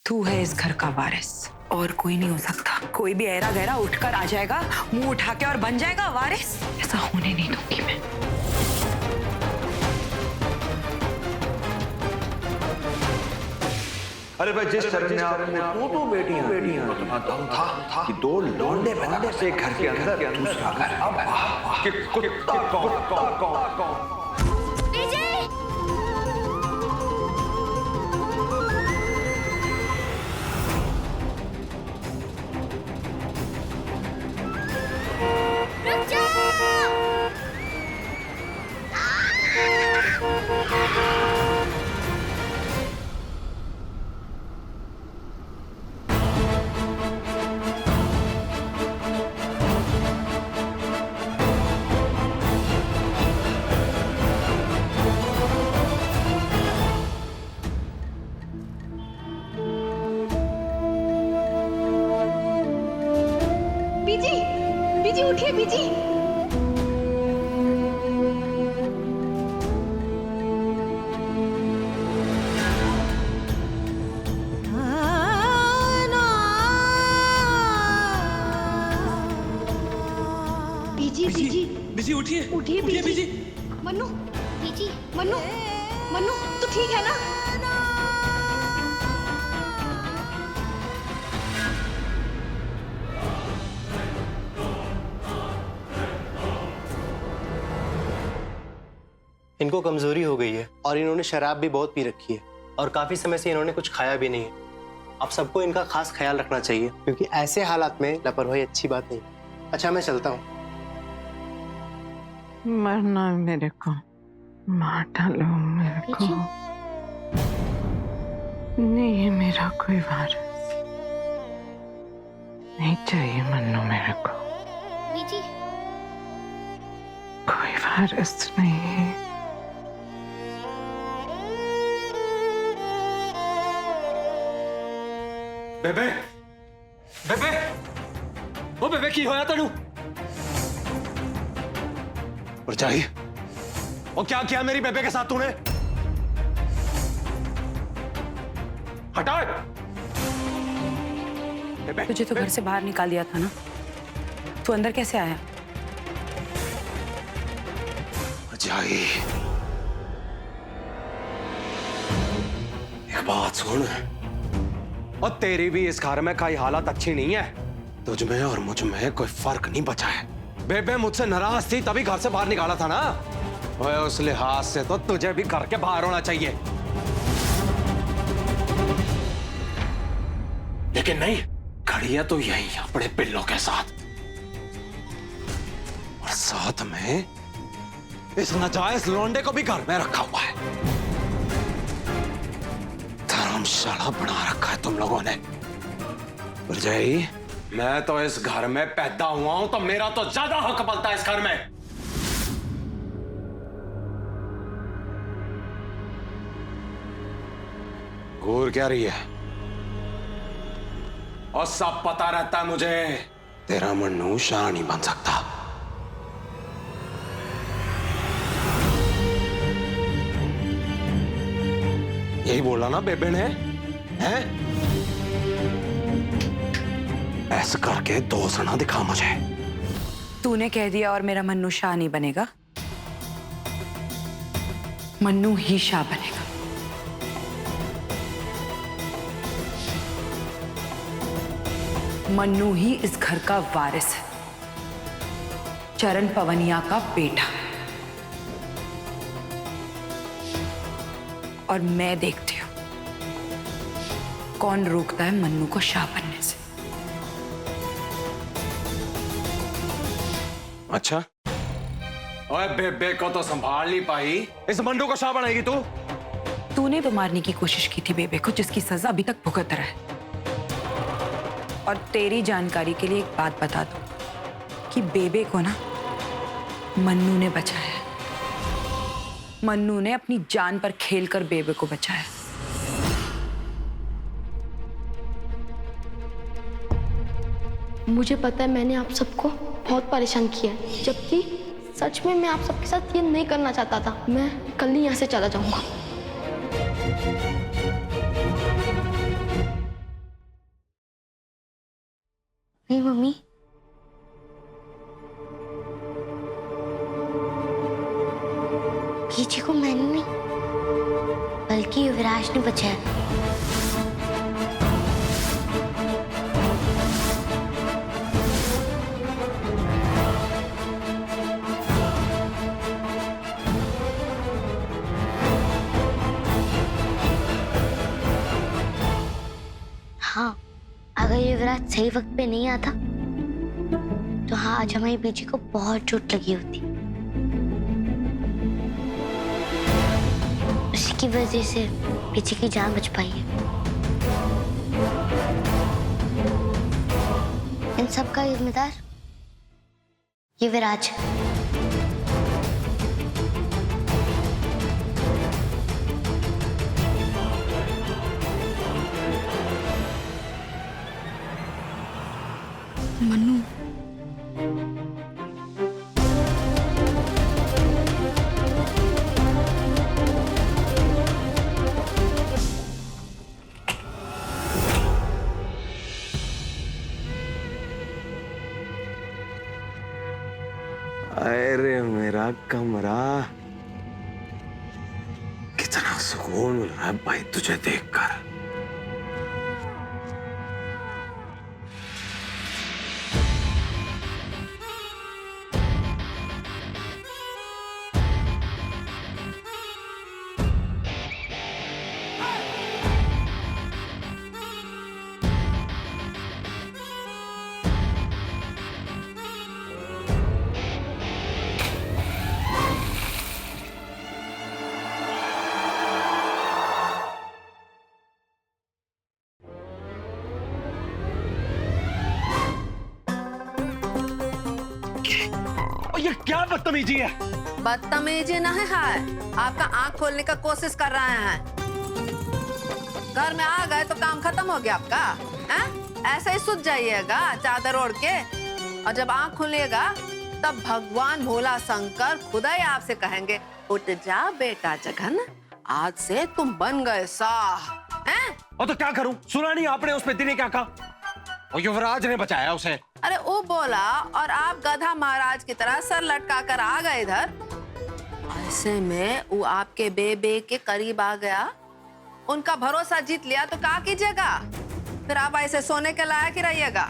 तू है इस घर का वारिस और कोई नहीं हो सकता। कोई भी ऐरा गहरा उठकर आ जाएगा, मुंह उठा के और बन जाएगा वारिस। ऐसा होने नहीं दूंगी मैं। अरे भाई, जिस तरह ने आपको दो बेटियां उतना दम था कि दो लौंडे बना से घर के अंदर दूसरा घर। अब कि कुत्ता कौन बीजी उठिए बीजी। बीजी उठिए बीजी। मन्नू बीजी, मन्नू तू ठीक है ना? इनको कमजोरी हो गई है और इन्होंने शराब भी बहुत पी रखी है और काफी समय से इन्होंने कुछ खाया भी नहीं है। आप सबको इनका खास ख्याल रखना चाहिए क्योंकि ऐसे हालात में लापरवाही अच्छी बात नहीं। अच्छा, मैं चलता हूँ। मरना मेरे को, मार डालो मेरे को। नहीं है मेरा कोई वारिस, नहीं चाहिए मन्नू मेरे को। कोई वारिस नहीं है। बेबे बेबे ओ बेबे की होया तेनू? और चाहिए और क्या किया मेरी बेबे के साथ तूने? हटा बेबे। तुझे तो घर से बाहर निकाल दिया था ना, तू अंदर कैसे आया? जाई, एक बात सुन, और तेरी भी इस घर में कई हालत अच्छी नहीं है। तुझ में और मुझ में कोई फर्क नहीं बचा है। बेबे मुझसे नाराज थी तभी घर से बाहर निकाला था ना। ओए, उस लिहाज से तो तुझे भी घर के बाहर होना चाहिए, लेकिन नहीं, खड़ी है तो यही अपने पिल्लों के साथ, और साथ में इस नाजायज लौंडे को भी घर में रखा हुआ है। धर्मशाला बना रखा है तुम लोगों ने। उर्जाई, मैं तो इस घर में पैदा हुआ हूं तो मेरा तो ज्यादा हक बनता है इस घर में। घूर क्या रही है? और सब पता रहता है मुझे, तेरा मन्नू शाह नहीं बन सकता। यही बोला ना बेबे ने, हैं? ऐसा करके दोसना दिखा मुझे। तूने कह दिया और मेरा मन्नू शाह नहीं बनेगा, मन्नू ही शाह बनेगा। मन्नू ही इस घर का वारिस है, चरण पवनिया का बेटा। और मैं देखती हूं कौन रोकता है मन्नू को शाह बनने से। अच्छा, ओए बेबे को तो संभाल नहीं पाई, इस मन्नू को शाह बनाएगी तू? तूने तो मारने की कोशिश की थी बेबे को, जिसकी सजा अभी तक भुगत रहा है। और तेरी जानकारी के लिए एक बात बता दूं कि बेबे को ना मन्नू ने बचाया है। मन्नू ने अपनी जान पर खेलकर बेबे को बचाया। मुझे पता है मैंने आप सबको बहुत परेशान किया है, जबकि सच में मैं आप सबके साथ ये नहीं करना चाहता था। मैं कल ही यहाँ से चला जाऊंगा। नहीं मम्मी, पीछे को मैंने नहीं बल्कि युवराज ने बचाया। हाँ, अगर युवराज सही वक्त पे नहीं आता तो हाँ आज हमारी बीजी को बहुत चोट लगी होती। उसी की वजह से बीजी की जान बच पाई है। इन सब का जिम्मेदार युवराज। मन्नू, अरे मेरा कमरा, कितना सुकून मिल रहा है भाई तुझे देखकर। ये क्या बदतमीजी है? बदतमीजी नहीं है, आपका आंख खोलने का कोशिश कर रहे हैं। घर में आ गए तो काम खत्म हो गया आपका, हैं? ऐसे ही सुत जाइएगा चादर ओढ़ के, और जब आंख खुलेगा तब भगवान भोला शंकर खुदा ही आपसे कहेंगे, उठ जा बेटा जगन, आज से तुम बन गए साह। हैं? और तो क्या करूं? सुना नहीं आपने उस पे दिने क्या कहा? और युवराज ने बचाया उसे। अरे वो बोला और आप गधा महाराज की तरह सर लटका कर आ गए इधर। ऐसे में वो आपके बेबे के करीब आ गया, उनका भरोसा जीत लिया तो क्या कीजिएगा? फिर आप ऐसे सोने के लायक ही रहिएगा।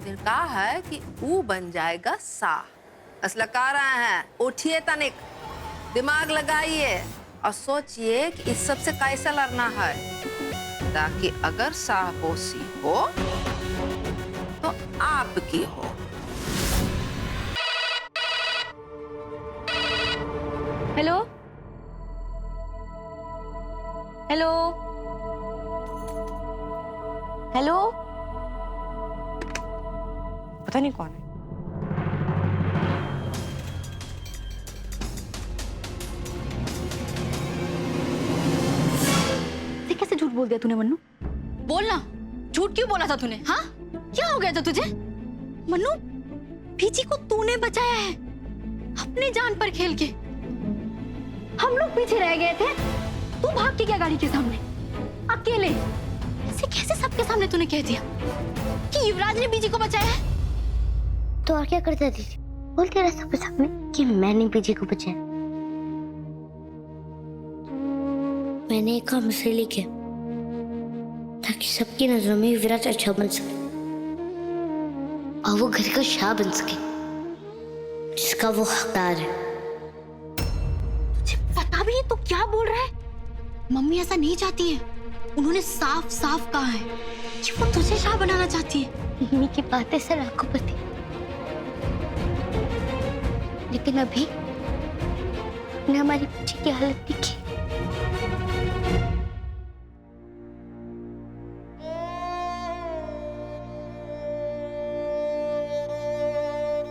फिर कहा है कि वो बन जाएगा सा। असला कह रहे हैं, उठिए तनिक, दिमाग लगाइए और सोचिए कि इस सब से कैसे लड़ना है, ताकि अगर साहबोसी हो तो आपकी हो। हेलो हेलो हेलो, पता नहीं कौन है। कैसे झूठ बोल दिया तूने मन्नू? बोलना, झूठ क्यों बोला था तूने? हाँ, क्या हो गया था तुझे? मन्नू, बीजी को तूने बचाया है अपनी जान पर खेल के। हम लोग पीछे रह गए थे, तू भाग के क्या गाड़ी के सामने अकेले? ऐसे कैसे सबके सामने तूने कह दिया कि युवराज ने बीजी को बचाया है? तो और क्या करता दीदी? बोलते रहे सबके सामने कि मैंने बीजी को बचाया। मैंने एक काम इसलिए लिखे ताकि सबकी नजरों में युवराज अच्छा बन सके और वो घर का शाह बन सके जिसका वो हकदार है। तुझे पता भी है तो क्या बोल रहा है? मम्मी ऐसा नहीं चाहती है, उन्होंने साफ साफ कहा है कि वो तुझे शाह बनाना चाहती है। मम्मी की बातें सर आंखों पर थी, लेकिन अभी ने हमारी बच्ची की हालत देखी।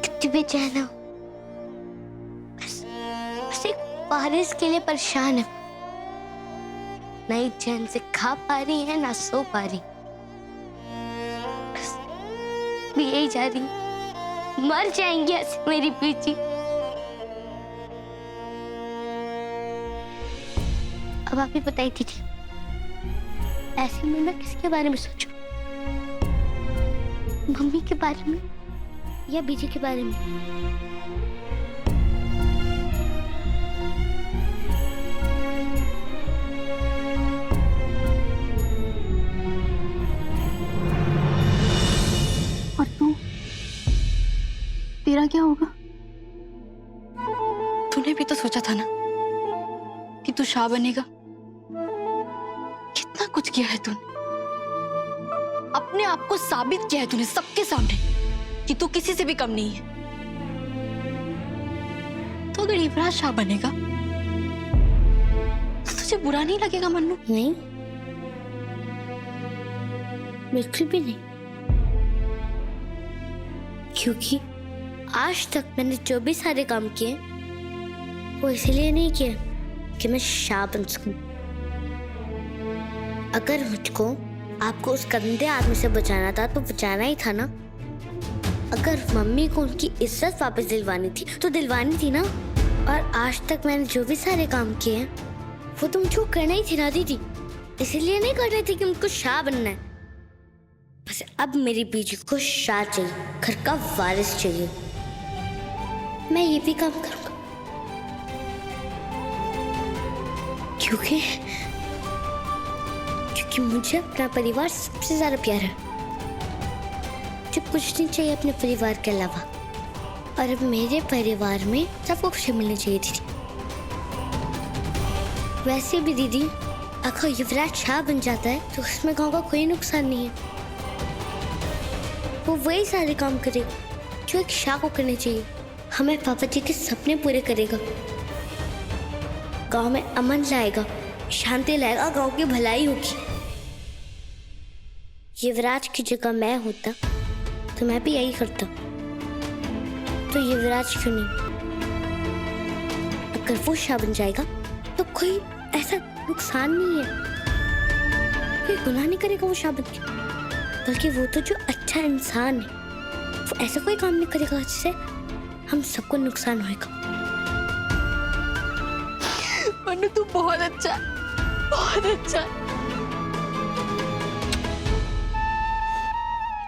कितनी बेचैन हो, बस एक बारिश के लिए परेशान है। नहीं चैन से खा पा रही है ना सो पा रही, बस भी यही जा रही, मर जाएंगी ऐसे मेरी बीजी। अब आप ही बताई दीजिए, ऐसे में मैं किसके बारे में सोचूं? मम्मी के बारे में या बीजी के बारे में? और तू, तेरा क्या होगा? तूने भी तो सोचा था ना कि तू शाह बनेगा। कितना कुछ किया है तूने, अपने आप को साबित किया है तूने सबके सामने कि तू किसी से भी कम नहीं है। तो अगर युवराज शाह बनेगा तो तुझे बुरा नहीं लगेगा मन्नू? नहीं, बिल्कुल भी नहीं, क्योंकि आज तक मैंने जो भी सारे काम किए वो इसलिए नहीं किए कि मैं शाह बन सकूं। अगर मुझको आपको उस गंदे आदमी से बचाना था तो बचाना ही था ना। अगर मम्मी को उनकी इज्जत वापस दिलवानी थी तो दिलवानी थी ना। और आज तक मैंने जो भी सारे काम किए हैं वो तो मुझको करना ही थी ना दीदी, इसलिए नहीं कर रही थी कि मुझको शाह बनना है। बस अब मेरी बीजी को शाह चाहिए, घर का वारिस चाहिए। मैं ये भी काम करूंगा क्योंकि मुझे अपना परिवार सबसे ज्यादा प्यारा है। मुझे कुछ नहीं चाहिए अपने परिवार के अलावा। और अब मेरे परिवार में सबको खुशी मिलनी चाहिए दीदी। वैसे भी दीदी, अगर युवराज शाह बन जाता है तो उसमें गांव का कोई नुकसान नहीं है। वो वही सारे काम करेगा जो एक शाह को करने चाहिए। हमें पापा जी के सपने पूरे करेगा, गांव में अमन लाएगा, शांति लाएगा, गांव की भलाई होगी। युवराज की जगह मैं होता तो मैं भी यही करता। तो युवराज क्यों नहीं? अगर वो शाह बन जाएगा तो कोई ऐसा नुकसान नहीं है, कोई गुनाह नहीं करेगा वो शाह बन के। बल्कि वो तो जो अच्छा इंसान है, वो ऐसा कोई काम नहीं करेगा जिससे हम सबको नुकसान होएगा। मन्नू तू बहुत अच्छा, बहुत अच्छा।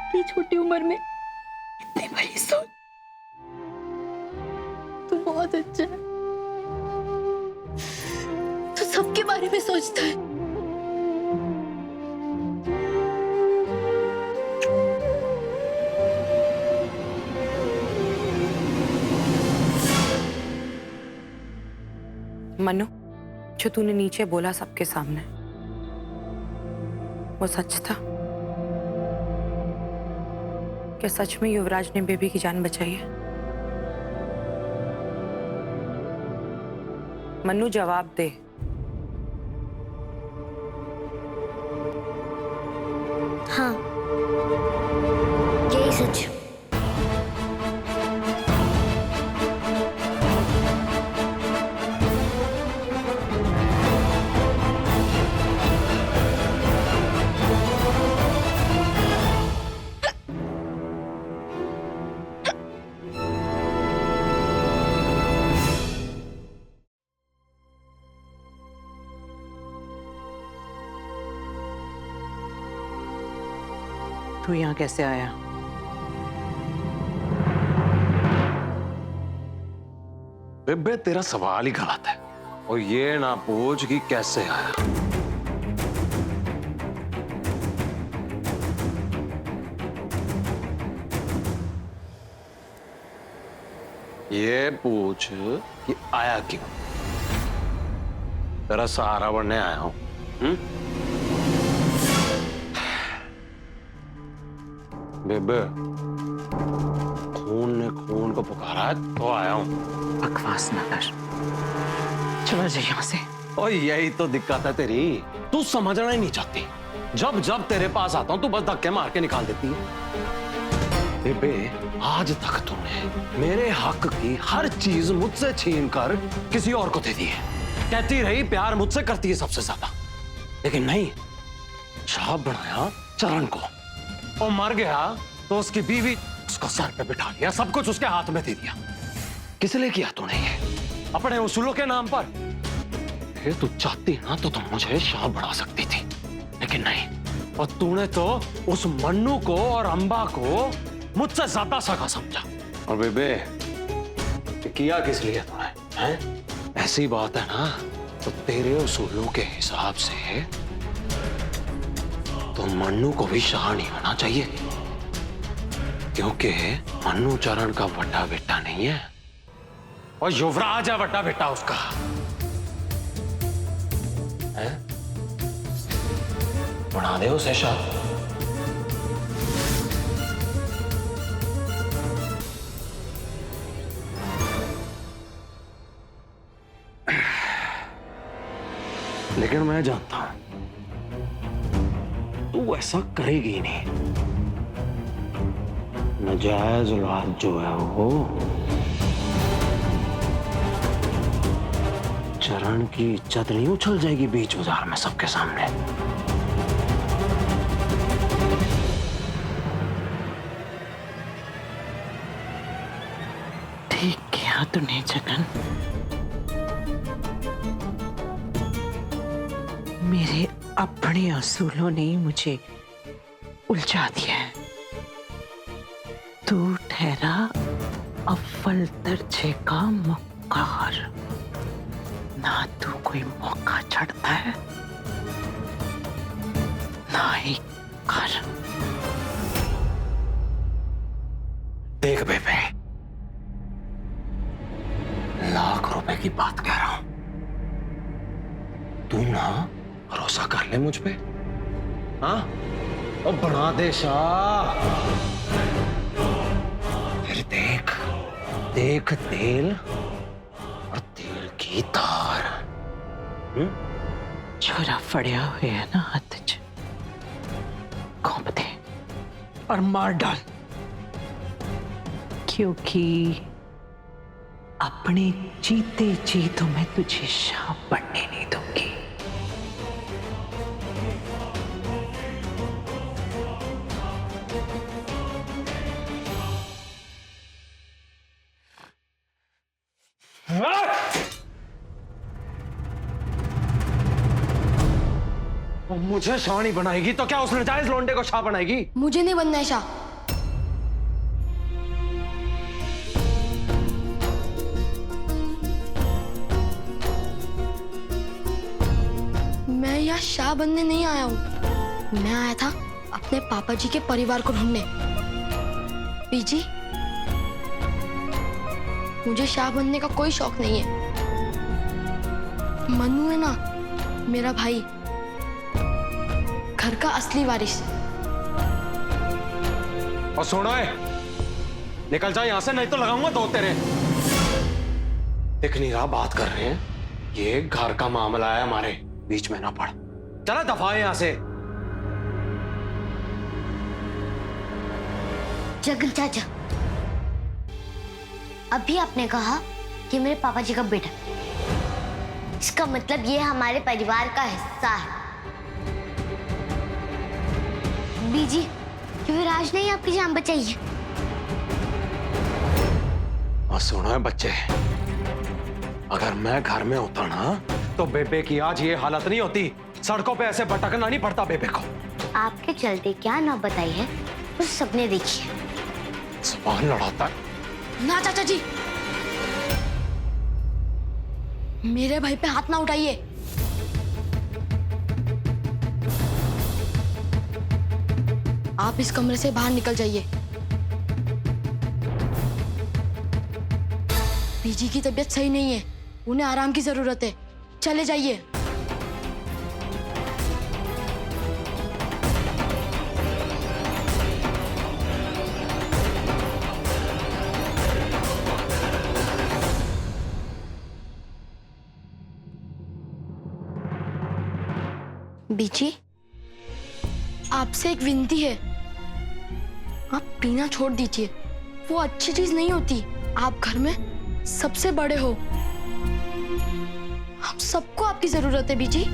इतनी छोटी उम्र में इतनी बड़ी सोच, तू बहुत अच्छा है। तू सबके बारे में सोचता है। मन्नू, जो तूने नीचे बोला सबके सामने, वो सच था? क्या सच में युवराज ने बेबी की जान बचाई है? मन्नू जवाब दे। हाँ, यही सच। तू यहाँ कैसे आया? बेबे तेरा सवाल ही गलत है, और ये ना पूछ कि कैसे आया। ये पूछ कि आया क्यों। तेरा सहारा बनने आया हूं। बेबे, खून ने खून को पुकारा है तो आया हूं। बकवास ना कर, चला जा यहाँ से। और यही तो दिक्कत है तेरी, तू समझना ही नहीं चाहती। जब जब तेरे पास आता हूं तू बस धक्के मार के निकाल देती है। बेबे, आज तक तूने मेरे हक की हर चीज मुझसे छीन कर किसी और को दे दी है। कहती रही प्यार मुझसे करती है सबसे ज्यादा, लेकिन नहीं, शाह बनाया चरण को, और मर गया तो उसकी बीवी उसको सर पे बिठा लिया, सब कुछ उसके हाथ में दे दिया। किस लिए किया तूने ये? अपने उसूलों के नाम पर। तू चाहती ना तो तुम मुझे शाह बना सकती थी, लेकिन नहीं, और तूने तो उस मन्नू को और अंबा को मुझसे ज्यादा सगा समझा। और बेबे ये किया किस लिए तूने, हैं? ऐसी बात है ना तो तेरे उसूलों के हिसाब से तो मन्नू को भी शाह नहीं होना चाहिए, क्योंकि मन्नू चरण का बड़ा बेटा नहीं है और युवराज है बड़ा बेटा उसका, है? बना दे उसे शाह। लेकिन मैं जानता हूं तू ऐसा करेगी नहीं। नाजायज औलाद जो है वो चरण की इज्जत नहीं उछल जाएगी बीच बाजार में सबके सामने। ठीक किया तूने जगन, मेरे अपने असूलों ने ही मुझे उलझा दिया है। तू ठहरा अव्वल दर्जे का मक्कार, ना तू कोई मौका छड़ता है ना ही कर। देख बेबे, लाख रुपए की बात कह रहा हूं, तू ना भरोसा कर ले मुझ पे, हाँ? और बना दे शाह। फिर देख देख तेल और तेल की धार। छोरा फड़िया हुए है ना हाथ च, घोंप दे और मार डाल, क्योंकि अपने जीते जी तो मैं तुझे शाह बनने नहीं दूंगी। मुझे शाह नहीं बनाएगी तो क्या उस नाजायज लौंडे को शाह बनाएगी? मुझे नहीं बनना है शाह। मैं यहाँ शाह बनने नहीं आया हूँ, मैं आया था अपने पापा जी के परिवार को ढूंढने। बीजी, मुझे शाह बनने का कोई शौक नहीं है। मन्नू है ना मेरा भाई, घर का असली वारिस। और सुनो है, निकल जा यहां से नहीं तो लगाऊंगा दो तेरे। दिख नहीं रहा बात कर रहे हैं, ये घर का मामला है हमारे, बीच में ना पड़। चला दफा है यहां से। जगन चाचा, अभी आपने कहा कि मेरे पापा जी का बेटा, इसका मतलब ये हमारे परिवार का हिस्सा है। बीजी, युवराज ने ही आपकी जान बचाई है। और सुनो है बच्चे, अगर मैं घर में होता ना तो बेबे की आज ये हालत नहीं होती, सड़कों पे ऐसे भटकना नहीं पड़ता बेबे को। आपके चलते क्या ना बताई है उस सबने देखी है। जुबान लड़ाता है। ना चाचा जी, मेरे भाई पे हाथ ना उठाइए। आप इस कमरे से बाहर निकल जाइए। बीजी की तबीयत सही नहीं है, उन्हें आराम की जरूरत है, चले जाइए। बीजी, आपसे एक विनती है, आप पीना छोड़ दीजिए, वो अच्छी चीज नहीं होती। आप घर में सबसे बड़े हो, हम सबको आपकी जरूरत है बीजी।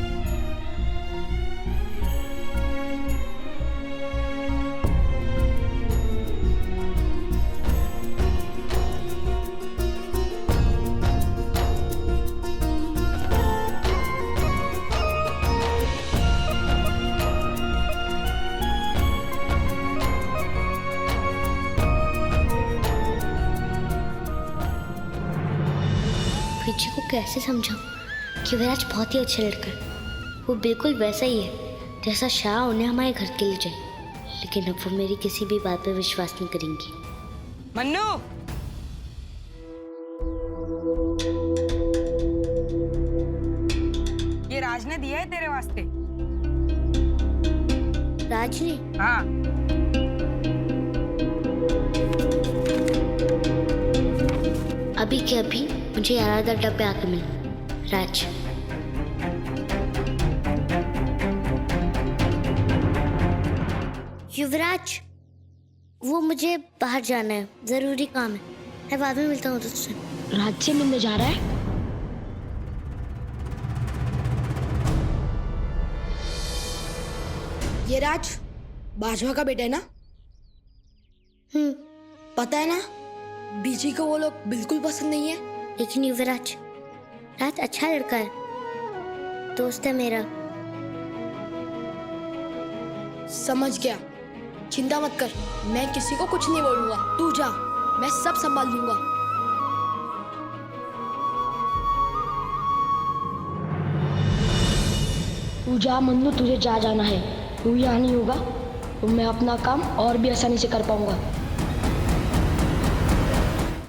बीची को कैसे समझाऊं कि विराज बहुत ही अच्छा लड़का है। वो बिल्कुल वैसा ही है जैसा शाह उन्हें हमारे घर के लिए चाहिए, लेकिन अब वो मेरी किसी भी बात पर विश्वास नहीं करेंगी। मन्नू, ये राज ने दिया है तेरे वास्ते। राज ने? हाँ। अभी के अभी मुझे याद अड्डा पे आके मिल राज। युवराज, वो मुझे बाहर जाना है, जरूरी काम है। मैं बाद में मिलता हूँ तुझसे। राज से मिलने जा रहा है? ये राज बाजवा का बेटा है ना? पता है ना, बीजी को वो लोग बिल्कुल पसंद नहीं है। लेकिन युवराज, राज अच्छा लड़का है, दोस्त है मेरा। समझ गया, चिंता मत कर, मैं किसी को कुछ नहीं बोलूंगा। तू जा, मैं सब संभाल लूंगा। तू जा मन्नू, तुझे जा जाना है। तू यहाँ नहीं होगा तो मैं अपना काम और भी आसानी से कर पाऊंगा।